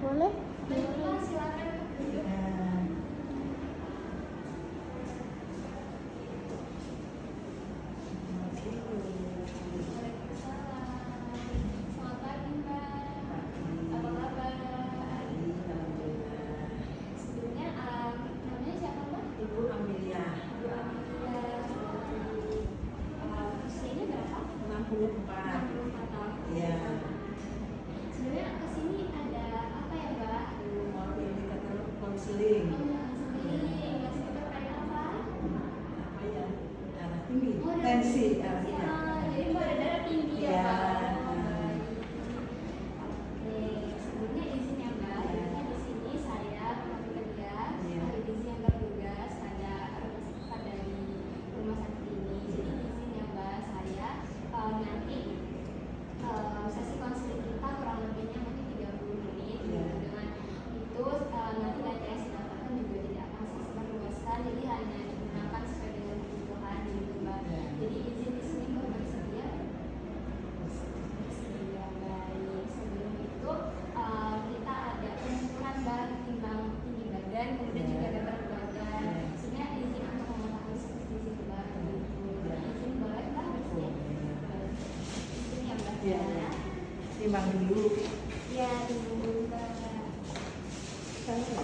Boleh? Baiklah, silakan. Selamat pagi, Mbak. Apa kabar? Sebelumnya, namanya siapa, Mbak? Ibu Amelia. Ibu Amelia. Usianya berapa? 64. 64 tahun. Iya. Sebenarnya kesini ada apa ya, Mbak? Mau ini kata konseling. Konseling. Masih terkait apa? Apa ya? Darah tinggi. Oh, darah Tensi. tinggi. Jadi Mbak ada darah tinggi ya, Iya. Pak? Oh, baik. Oke, sebelumnya izin ya, Mbak. Ini di sini saya Mbak kerja, Iya. izin yang bertugas pada di rumah sakit ini. Jadi izin ya, Mbak, saya nanti sesi konseling kita kurang lebihnya mungkin 30 menit. Iya. Dengan itu nanti data yang saya dapatkan juga tidak akan saya sebarluaskan, jadi hanya digunakan sesuai dengan kebutuhan gitu, Mbak. Iya. Jadi izin di sini Mbak bersedia? Bersedia, baik. Sebelum itu kita ada pengukuran Mbak, timbang tinggi badan, kemudian Iya. juga ada berat badan. Iya. Sebenarnya izin untuk mengetahui seperti itu, Mbak. Gitu. Izin boleh Mbak bersedia? Baik. Izin ya, Mbak. Iya. Timbang dulu. Ya, tunggu Mbak. Saya.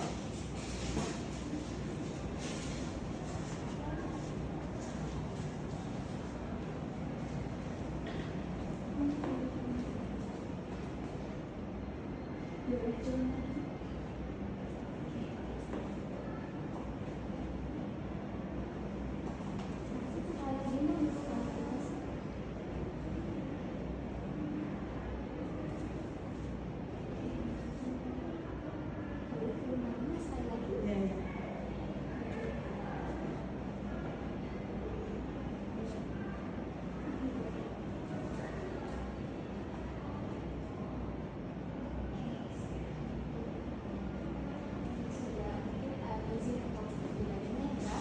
Iya, iya.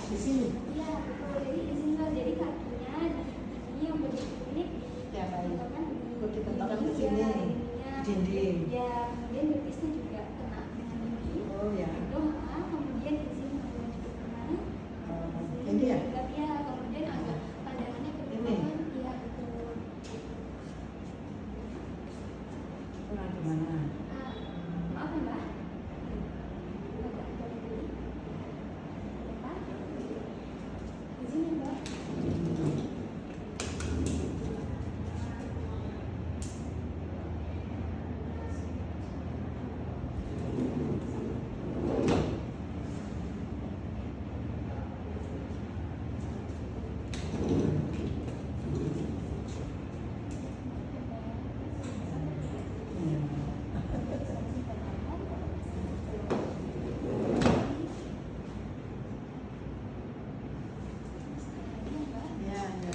Di sini. Iya, betul. Jadi izin Mbak, jadi kakinya ini yang begitu ini Ya, baik. ditentukan Kok ditentukan ke di sini? Dinding. Ya, kemudian betisnya juga kena dengan dinding. Oh ya. Itu, kemudian izin kalau juga kemana? Ini ya? Ya, kemudian agak pandangannya ke Ini? depan. Iya, betul. Kurang gimana? Maaf ya, Mbak. Agak berdiri. Depan. Izin ya, Mbak. Iya, iya. Ya.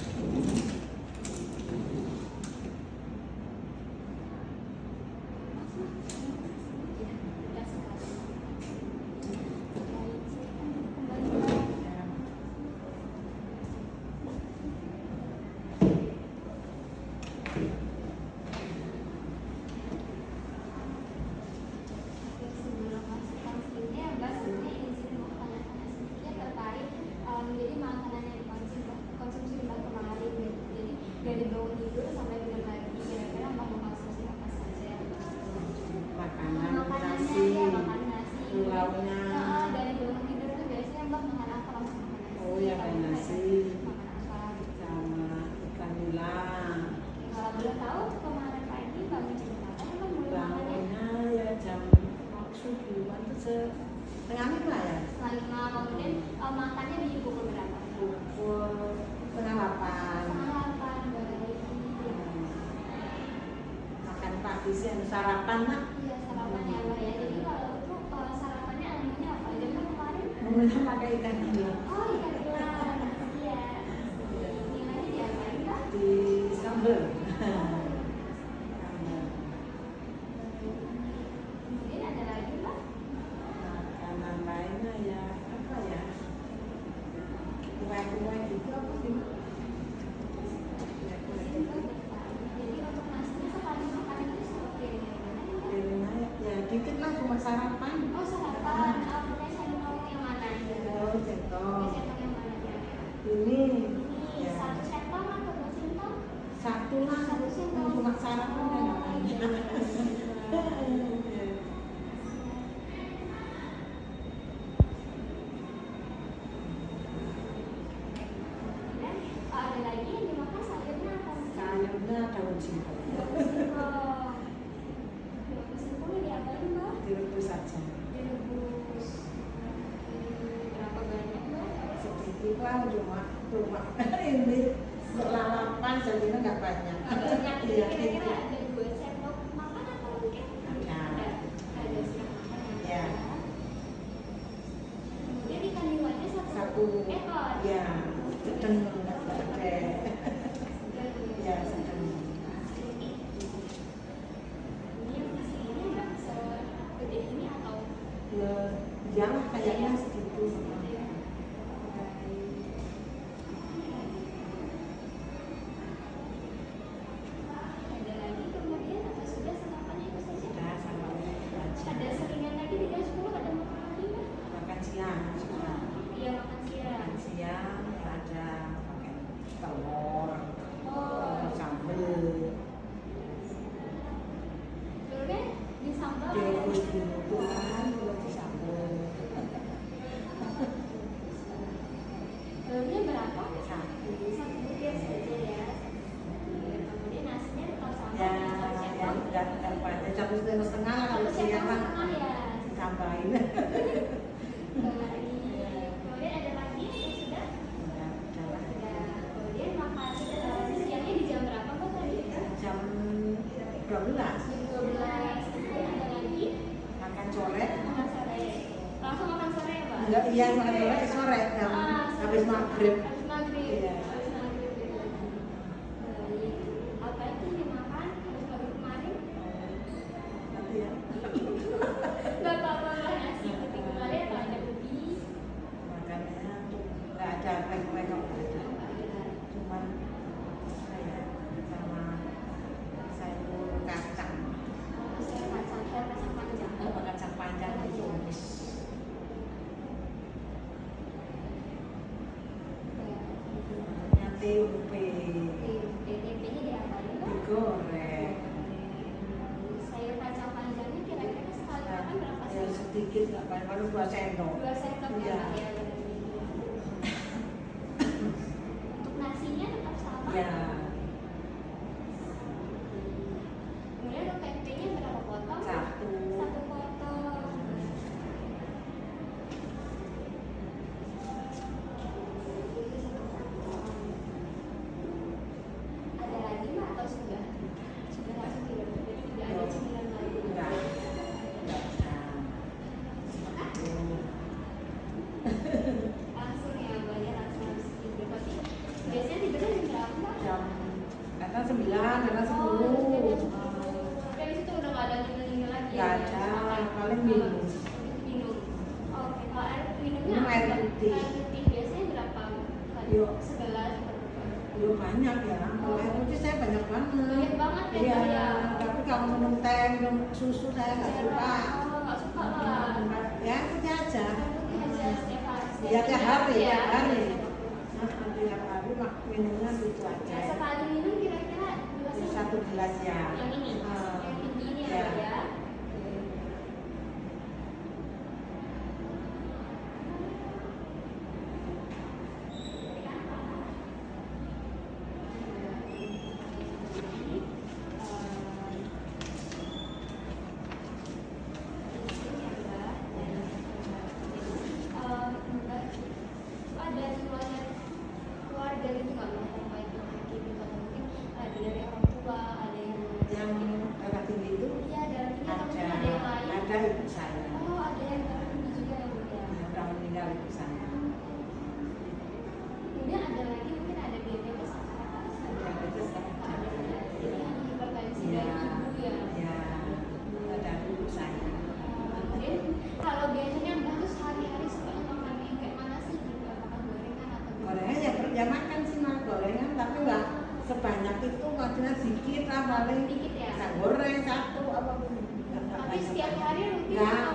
Jadi makanan yang dikonsumsi Mbak kemarin gitu. Jadi dari bangun tidur sampai tidur lagi kira-kira Mbak mengkonsumsi apa saja? Makanan, Makanannya nasi, ya makan nasi. lauknya. Dari bangun tidur tuh biasanya Mbak makan apa? Langsung makan nasi. Oh ya, makan nasi. Makan apa? Sama ikan nila. Kalau boleh tahu kemarin pagi Mbak jam berapa Mbak mulai makannya? Bangunnya ya jam subuhan itu setengah 5 ya. Setelah 5 kemudian makannya di pukul berapa? Pukul setengah 8. Setengah 8 baik. Makan pagi siang sarapan nak. Iya sarapan ya Mbak ya. Jadi kalau itu sarapannya menunya apa aja Mbak kemarin? Menggunakan pakai ikan nila. Oh ikan nila. Iya. Nilainya diapain Mbak? Di sambal. Kemudian ada lagi Mbak? Makanan lainnya ya apa ya? Kue-kue gitu apa sih? Kue-kue gitu. Jadi untuk nasinya sekali makan itu seperti ini. Ya dikit lah cuma sarapan. Oh sarapan, pakai sendok yang mana? Oh, centong. Pakai sendok yang mana ya? Ini Ini ya. satu sendok atau dua sendok? Satu lah, Satu sendok. cuma sarapan kan. Oh, iya. Dan ada lagi yang dimakan sayurnya apa? Sayurnya daun singkong. Singkong. Singkongnya diapain Mbak? Direbus saja. Direbus. Berapa banyak Mbak? Sedikit lah, cuma ini untuk lalapan jadinya nggak banyak. Banyak. Iya, Kira-kira gitu. ada 2 sendok makan atau mungkin? Ada. Ada setengah makan Ya. Kemudian ikan nilainya Satu satu ekor. ya sedang nggak gede. Ya sedang. Ini yang di sini nggak segede ini atau Ya, iyalah kayaknya segitu. ya? Ada lagi kemudian apa sudah sarapannya itu saja? Sudah sama Ada seringan lagi di jam 10 ada makan lagi nggak? makan siang sudah. Iya makan siang. Makan siang ada pakai telur, Oh, sambal, telurnya di sambal. direbus dulu kan, terus disambal. Telurnya berapa? Satu. Satu butir saja ya. Kemudian nasinya tetap sama Ya, satu yang sendok. udah dapat satu setengah lah kalau Satu siang sendok mah setengah ya. tambahin. Kemudian ada lagi yang sudah. Ya, udahlah. Ya, kemudian makan siangnya di jam berapa Mbak tadi? Jam 12 Jam 12. Kemudian ada lagi makan sore. makan sore. Langsung makan sore ya Pak? Enggak, iya makan sore jam habis maghrib. Habis maghrib. Iya. Habis maghrib gitu. Baik. Apa itu yang dimakan habis maghrib kemarin? Nanti ya. Gak apa-apa lah nasi putih kemarin atau ada ubi? Makannya tuh nggak ada menu cuman kayak sama sayur kacang Sayur kacang panjang. kacang panjang ditumis tempe Tempenya diapain Mbak? digoreng Sayur kacang panjangnya kira-kira sekali makan berapa ya sih? sedikit nggak banyak baru 2 sendok 2 sendok ya Iya. Mbak ya. Untuk nasinya tetap sama? ya Kemudian untuk tempenya berapa potong? satu Satu potong. Ada lagi Mbak atau sudah? Sudah langsung tidak ada cemilan lagi. enggak seperti itu. Langsung ya Mbak ya, langsung habis tidur. Tapi biasanya tidurnya jam berapa Mbak? jam kadang 9 kadang 10 Tapi habis itu udah nggak ada nyemil lagi. Nggak ya? ada, Makan. paling minum. Minum. Oke, kalau air minumnya Minum air apa? putih. Air putih biasanya berapa kali? Yuk. 11 Yo banyak ya, kalau air putih saya banyak banget. Banyak banget ya, Iya, Mbak, ya. tapi kalau minum teh, minum susu saya nggak suka. Oh, nggak suka lah. Ya putih aja. Air putih aja setiap hari. Ya tiap hari, ya. tiap hari. Tiap hari mak minumnya itu Ya, aja. sekali minum kira-kira gelasnya Satu gelas ya. yang ini, yang tinggi ini ya, Ya. Mbak, ya. Ada semuanya keluarga gitu nggak Mbak? Yang baik yang sakit gitu atau mungkin ada dari orang tua, ada yang Yang darah tinggi itu iya darah tinggi atau mungkin ada, ada yang lain. ada ibu saya. Oh, ada yang darah tinggi juga ya Mbak ya. Udah meninggal ibu saya. Kemudian ada lagi mungkin ada diabetes atau apa? Diabetes kan ada. Jadi hanya hipertensi Iya, dari ibu ya. iya. Ada ibu saya. Kemudian kalau biasanya Mbak tuh sehari-hari suka makan yang kayak mana sih gitu? Apakah gorengan atau Gorengan ya makan sih mah gorengan, tapi nggak sebanyak itu, maksudnya sedikit lah paling. dikit ya? Bisa goreng satu apa pun. Tapi setiap hari rutin Nggak, atau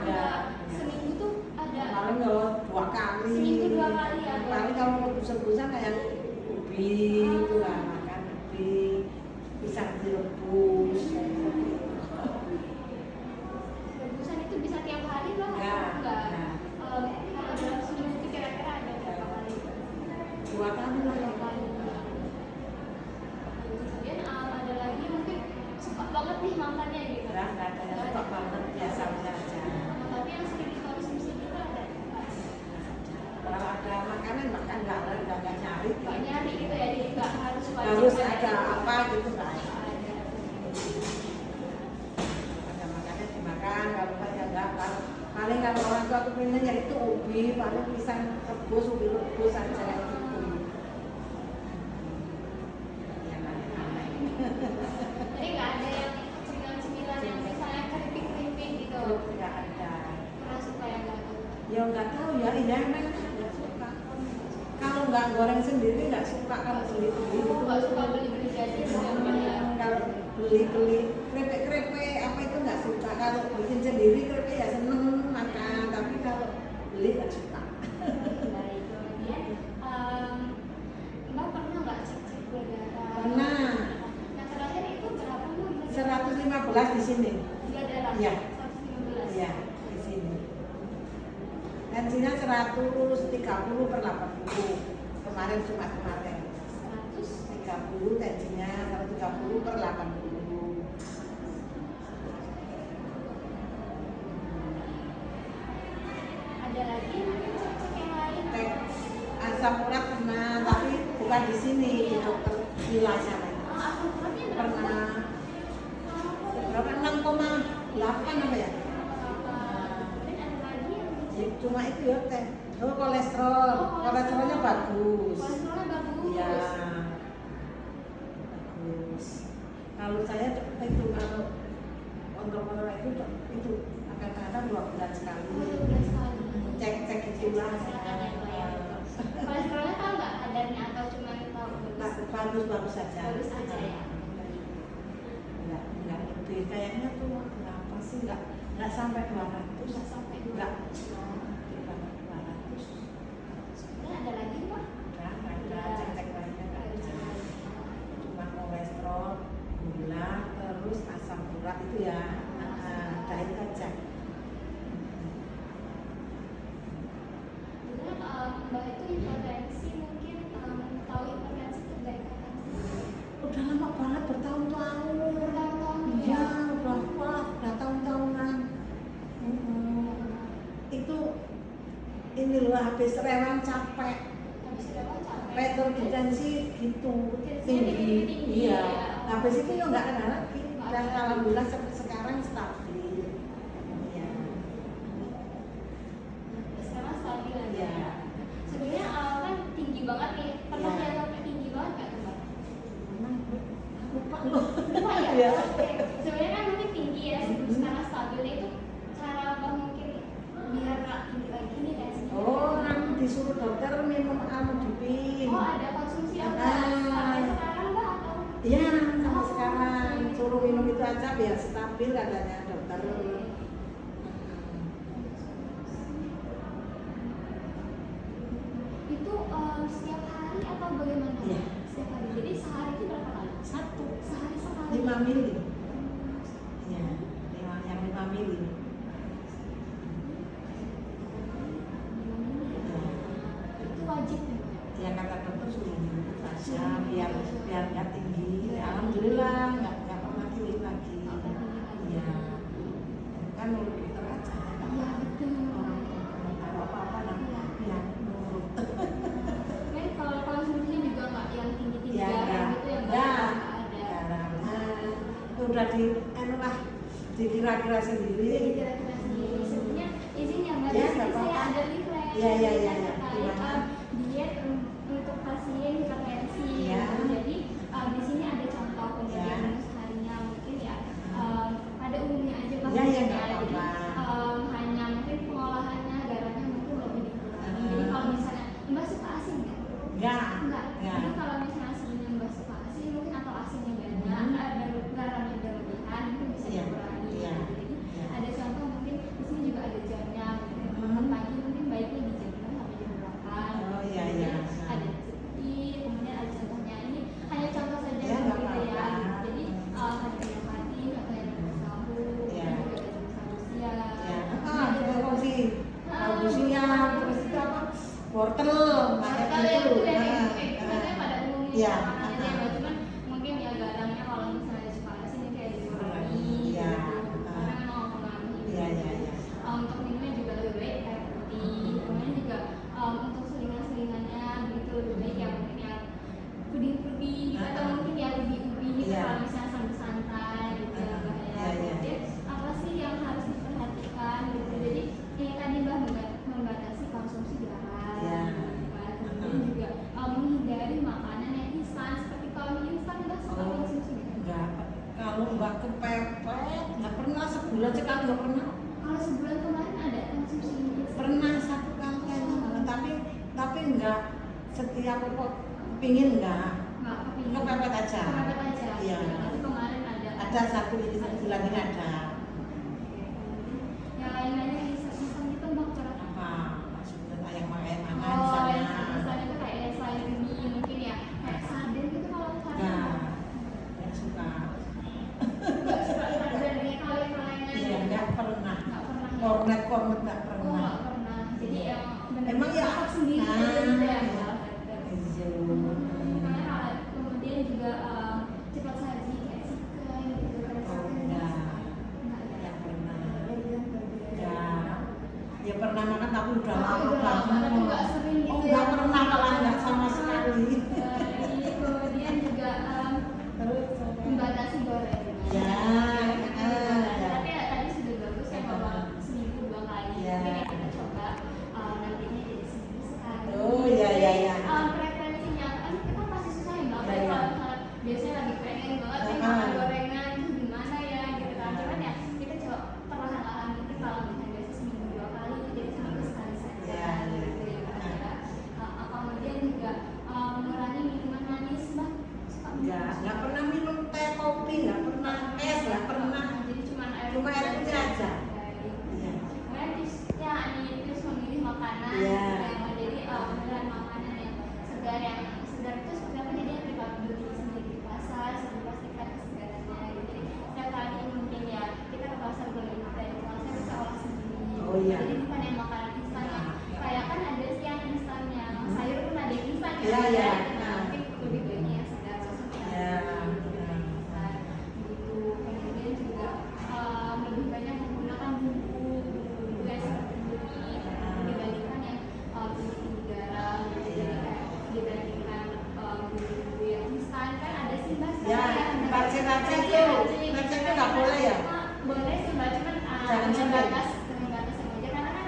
rebus-rebusan kayak ubi itu lah, makan ubi, pisang direbus. Rebusan itu bisa tiap hari loh? Enggak. Enggak. Kalau dalam seminggu itu kira-kira ada berapa kali? 2 kali lah. Berapa kali? Kemudian ada lagi mungkin suka banget nih makannya gitu. Enggak ada yang suka banget, biasa aja. Tapi yang sering dikonsumsi itu ada nggak? Kalau ada makanan makan nggak nyari. Nggak nyari gitu ya, jadi nggak harus wajib Harus ada apa gitu nggak ada. ada. Ada makanan dimakan, kalau nggak ya nggak. Paling kalau orang tua aku pengennya itu ubi, paling pisang rebus, ubi rebus aja gitu. Yang aneh-aneh. Jadi nggak ada yang cemilan-cemilan yang misalnya keripik-keripik gitu. Nggak ada. Pernah suka yang nggak tahu? Ya nggak tahu ya, iya emang nggak suka. Kalau nggak goreng sendiri nggak suka, kalau beli-beli itu Nggak suka beli-beli jajan sama ya. kalau beli-beli keripik-keripik apa itu nggak suka. Kalau bikin sendiri keripik ya seneng makan, tapi kalau beli nggak suka. Baik, kemudian Mbak pernah nggak cek gula darah? Pernah. Yang terakhir itu berapa Bu? 115 di sini. Gula darah? Iya. 115? Iya, di sini. Tensinya 130/80. Kemarin Jumat kemarin. 30 tensinya 130/80. Ada lagi mungkin cek-cek yang lain? Tek asam urat pernah, tapi bukan di sini, di dokter Mila sana. Asam uratnya berapa? Pernah berapa 6,8 apa ya? Kemudian ada lagi yang Ya, cuma itu ya teh. Oh, kolesterol, kolesterolnya bagus. kolesterolnya bagus. Iya. Bagus. Kalau saya itu kalau kontrol itu akan kadang 2 bulan sekali. Udah sekali. Cek itulah. Silakan ya Mbak ya. Kolesterolnya tahu nggak kadarnya atau cuma tahu Bagus saja. bagus aja ya? Enggak lebih kayaknya tuh berapa sih, enggak sampai 200. Bisa sampai dua. Enggak. 200. Sebenarnya ada lagi Pak? Ada cek lainnya enggak ada. Cuma kolesterol, gula, terus asam urat itu ya. Diet aja. Sebenarnya Mbak itu hipertensi mungkin tahu hipertensi itu dari kapan sih? Udah lama banget, bertahun-tahun. Bertahun-tahun Iya, ya? udah tahun-tahunan. Itu ini loh, habis rewang capek. Habis itu apa capek? Hipertensi gitu, Tensinya tinggi, Iya. ya. Habis itu ya nggak ada lagi. Nggak Dan ada. alhamdulillah sekarang stabil. Iya. Sekarang stabil aja. Iya. Sebenarnya kan tinggi banget nih. Pernah Iya. lihat sampai tinggi banget nggak tuh Mbak? Emang lupa loh. Lupa ya? Iya. Oke. Sebenarnya kan nanti tinggi ya, sekarang stabilnya itu cara Mbak mungkin biar nggak tinggi lagi nih tensinya. Oh, nanti disuruh dokter minum amlodipin. Oh, ada konsumsi apa? Ah. Sampai sekarang Mbak atau? Iya, sampai sekarang suruh minum itu aja biar stabil katanya dokter. Itu setiap hari atau bagaimana? Iya. Setiap hari. Jadi sehari itu berapa kali? 1 Sehari sekali. 5 mili. Iya, yang 5 mili. Itu wajib ya? Ya kata dokter suruh minum saja biar nggak tinggi. Alhamdulillah nggak pernah tinggi lagi. Iya. Kan menurut dokter aja. Iya betul. Kalau apa-apa nanti ya nurut. Tapi kalau konsumsi juga nggak yang tinggi-tinggi Ya, darah gitu yang enggak. nggak ada. Darahnya udah di dikira-kira sendiri. Jadi kira-kira sendiri. Sebenarnya izin ya Mbak, Ya, di sini nggak saya apa-apa. ada leaflet Iya, iya, iya, iya. terkait Gimana? diet untuk pasien hipertensi. Iya. Jadi di sini ada contoh Iya. kemudian seharinya mungkin ya pada umumnya aja Pak. Iya, iya, Jadi nggak apa-apa. hanya mungkin pengolahannya darahnya mungkin lebih dikurangi. Jadi kalau misalnya Mbak suka asin nggak? Enggak. Enggak. Enggak. Jadi kalau misalnya asinnya Mbak suka asin mungkin atau asinnya banyak, ada garamnya berlebihan mungkin bisa Iya. dikurangi. Iya. Jadi Iya. ada contoh mungkin di sini juga ada jamnya, mungkin pagi mungkin baiknya di jam 6 sampai jam 8. Oh, iya, iya. Ada sekali nggak pernah. Kalau sebulan kemarin ada konsumsi instan? Pernah 1 kali kayaknya, tapi nggak setiap kok pingin nggak. Nggak kepingin. Kepepet aja. Kepepet aja. Iya. Tapi kemarin ada. Ada 1 bulan ini ada. Yang lain-lainnya instan itu mbak kurang Apa? Maksudnya ayam mana Oh, misalnya? yang instan itu kayak selain mie mungkin ya kayak sarden gitu kalau sarden. Nggak suka. Nggak suka sarden ini kalian kelengan. Iya, nggak pernah. Nggak pernah. Kornet nggak Oh, pernah. nggak pernah. Jadi yang Emang ya? masak sendiri aja gitu ya. Iya. Karena kemudian juga cepat saji kayak chicken gitu kan. Oh, enggak. Nggak pernah. Ya pernah makan tapi udah lama banget. Tapi nggak sering gitu Oh, ya. nggak pernah malah nggak sama sekali. Kemudian juga Terus membatasi gorengan. Ya, Tapi ya tadi sudah bagus ya bahwa seminggu 2 kali. Ya. Mungkin ya kita coba nantinya jadi seminggu sekali. Oh, iya. Preferensinya kan kita pasti susah ya mbak. Iya. Kalau misalnya biasanya lagi pengen banget nih makan gorengan itu gimana ya gitu kan. Cuman ya kita coba perlahan-lahan gitu kalau misalnya biasa seminggu 2 kali jadi seminggu sekali saja. Iya. Gitu ya mbak. Kemudian juga mengurangi minuman manis mbak. Suka minum? nggak pernah minum teh kopi, nggak pernah es, nggak pernah. Jadi cuma air putih aja. Iya. Kemudian tipsnya ini tips memilih makanan Iya. yang jadi beneran makanan yang segar itu seperti apa jadi yang kita beli sendiri di pasar sudah pastikan kesegarannya. Jadi setiap kali mungkin ya kita ke pasar beli dari pasar kita olah sendiri. Oh, iya. Jadi bukan yang makanan instan yang kayak kan ada sih yang instannya sayur pun ada yang instan Iya, ya. iya. Nah, mungkin lebih baiknya yang segar maksudnya. Iya. Gitu. Kemudian juga lebih banyak menggunakan bumbu yang seperti mie dibandingkan yang tinggi garam gitu. Jadi kayak dibandingkan bumbu yang instan kan ada sih mbak. Ya, racik-racik tuh. Racik itu nggak boleh ya? Boleh sih mbak, cuman Jangan sampai. dengan batas aja karena kan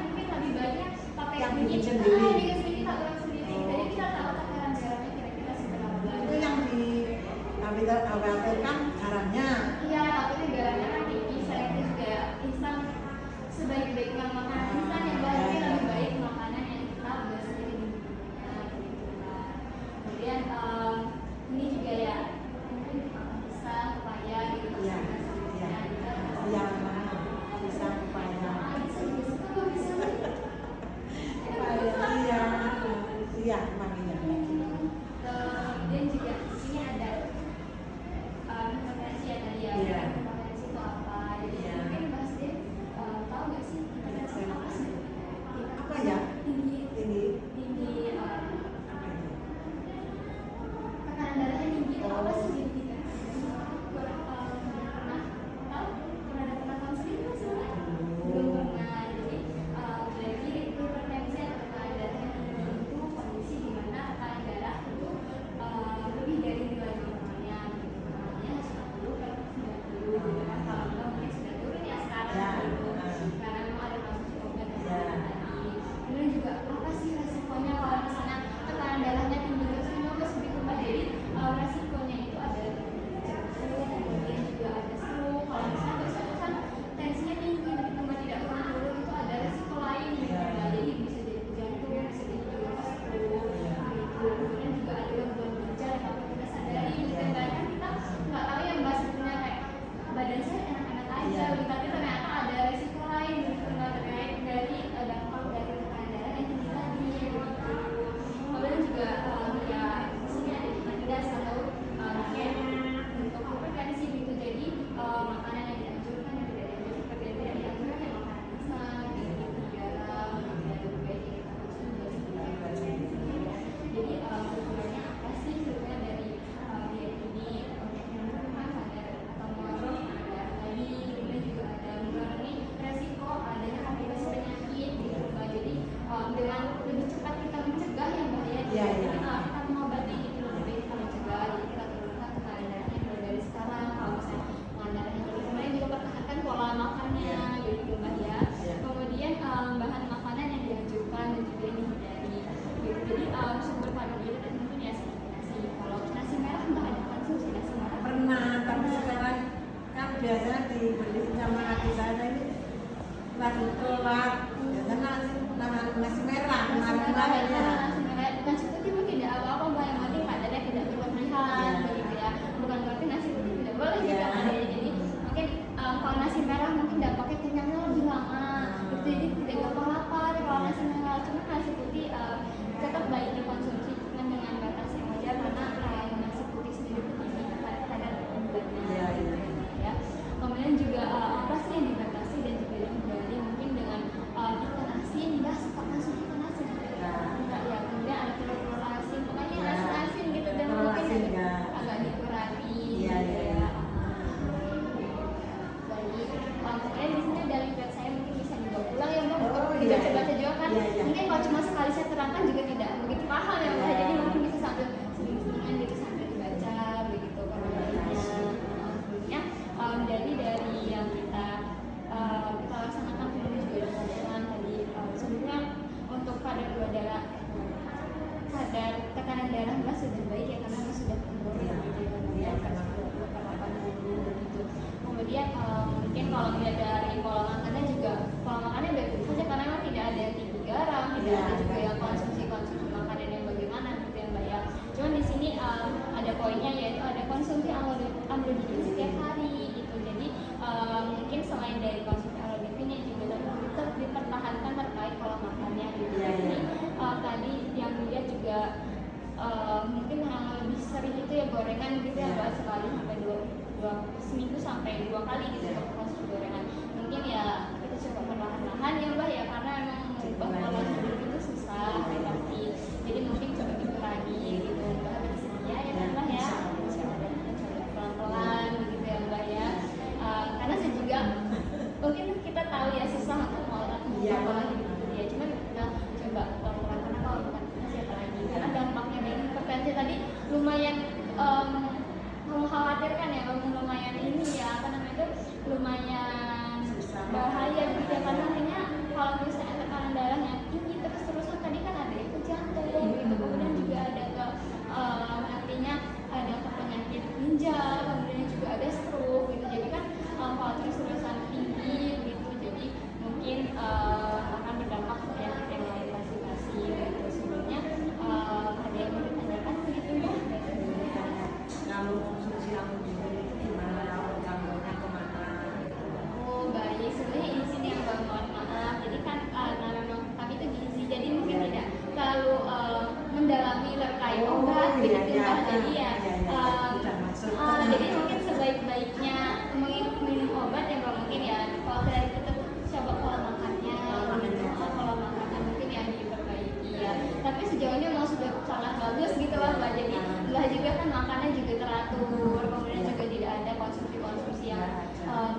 lagi telat, biasanya nasi merah kemarin ya. Nasi putih mungkin tidak apa-apa mbak, yang penting kadarnya tidak berlebihan begitu ya. Bukan berarti nasi putih tidak boleh juga kan ya. Jadi mungkin kalau nasi merah mungkin dampaknya kenyangnya lebih lama. Jadi tidak gampang lapar kalau nasi merah. Cuma nasi putih tetap baik dikonsumsi cuma dengan batas yang wajar karena nasi putih sendiri tinggi kadar gulanya. Ya. Kemudian juga apa sih yang dibatasi dan juga dihindari mungkin dengan ikan asin, nggak suka masuk ikan asin. Enggak ya, kemudian ada telur asin, pokoknya asin gitu dan mungkin agak dikurangi. Iya. Baik, pokoknya di sini dari website saya mungkin bisa dibawa pulang ya mbak. Iya. Baca juga kan. Iya. Mungkin kalau cuma sekali saya terangkan juga tidak begitu paham ya mbak. Jadi mungkin bisa sambil sering-seringan gitu sambil dibaca begitu kalau jadi dari yang kita laksanakan kemudian juga dengan tadi sebelumnya untuk kadar gula darah, kadar tekanan darah mbak sudah baik ya karena sudah turun gitu ya karena 80 begitu. Kemudian mungkin kalau dilihat dari pola makannya juga pola makannya baik-baik saja karena memang tidak ada yang tinggi garam, tidak ada juga yang konsumsi makanan yang bagaimana gitu ya mbak ya. Cuman di sini ada poinnya yaitu ada konsumsi amlodipin setiap hari gitu. Jadi mungkin selain dari konsumsi amlodipinnya juga tetap dipertahankan terkait pola makannya gitu. Jadi tadi yang dilihat juga mungkin yang lebih sering itu ya gorengan gitu ya mbak, sekali sampai seminggu sampai 2 kali gitu untuk konsumsi gorengan. Mungkin ya kita coba perlahan-lahan ya mbak ya karena memang mengubah pola hidup itu susah pasti. Jadi mungkin coba dikurangi gitu mbak ya mbak ya. Pelan-pelan gitu ya mbak ya. Karena saya juga mungkin kita tahu ya susah untuk pola hidup gitu ya. Cuman kita coba pelan-pelan karena kalau bukan siapa lagi karena dampaknya dari hipertensi tadi lumayan mengkhawatirkan ya, lumayan ini ya apa namanya itu lumayan bahaya gitu ya karena nantinya kalau misalnya tekanan darahnya tinggi terus-terusan tadi kan ada yang ke jantung gitu, kemudian juga ada ke nantinya ada ke penyakit ginjal, kemudian juga ada stroke gitu. Jadi kan kalau terus-terusan tinggi gitu jadi mungkin akan berdampak ke penyakit yang lain masing-masing gitu. Sebelumnya ada yang mau ditanyakan begitu mbak? Kalau konsumsi amlodipin itu gimana? Contohnya kemana? Oh baik, sebenarnya di sini yang bang mohon maaf. Jadi kan karena memang kami itu gizi, jadi mungkin tidak terlalu mendalami terkait obat begitu mbak. Jadi ya jadi mungkin sebaik-baiknya minum obat ya mbak mungkin ya kalau dari kita coba pola makannya, pola makannya mungkin yang diperbaiki ya. Tapi sejauh ini memang sudah sangat bagus gitu lah mbak. Jadi mbak juga kan makannya juga teratur, kemudian juga tidak ada konsumsi yang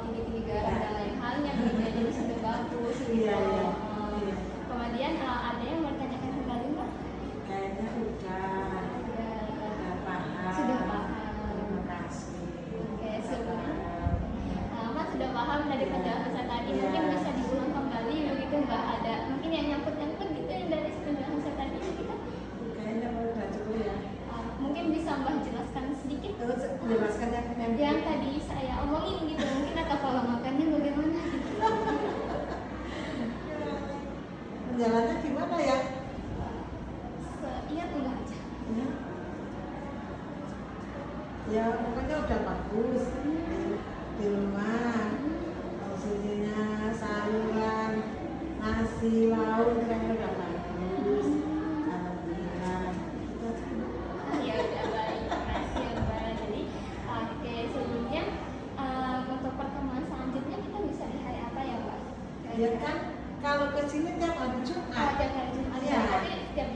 tinggi-tinggi garam dan lain halnya gitu ya. Jadi sudah bagus gitu. Kemudian ada yang mau ditanyakan kembali mbak? Kayaknya sudah paham. Terima kasih. Oke, sebelumnya mbak sudah paham dari penjelasan tadi. Mungkin bisa diulang kembali begitu mbak, ada mungkin yang nyangkut-nyangkut gitu yang dari penjelasan tadi gitu. Kayaknya udah cukup ya. Mungkin bisa mbak jelaskan sedikit Jelaskan yang tadi saya omongin gitu, mungkin atau pola makannya bagaimana? Penjalannya gimana ya? Ingat enggak aja? Ya pokoknya udah bagus di rumah. Konsumsinya sayuran, nasi, lauk kan udah bagus. Alhamdulillah. Ya udah baik, makasih ya mbak. Jadi oke, sebelumnya untuk pertemuan selanjutnya kita bisa di hari apa ya mbak? Ya kan kalau kesini tiap hari Jumat. Tiap hari Jumat Iya. tapi tiap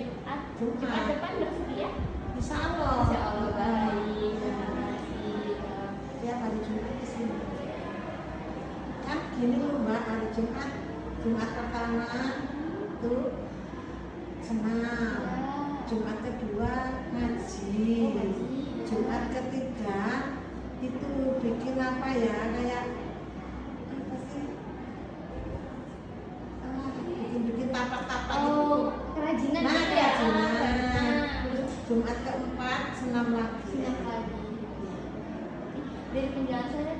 Jumat depan bersedia? Insya Allah. Insya Allah baik, terima kasih. Tiap hari Jumat kesini. Kan gini loh mbak, hari Jumat pertama tuh senam, Jumat kedua ngaji, Jumat ketiga itu bikin apa ya kayak apa sih? Bikin tapak-tapak itu. Kerajinan Nah, gitu ya. kerajinan. Jumat keempat senam lagi. Senam lagi. Dari penjelasannya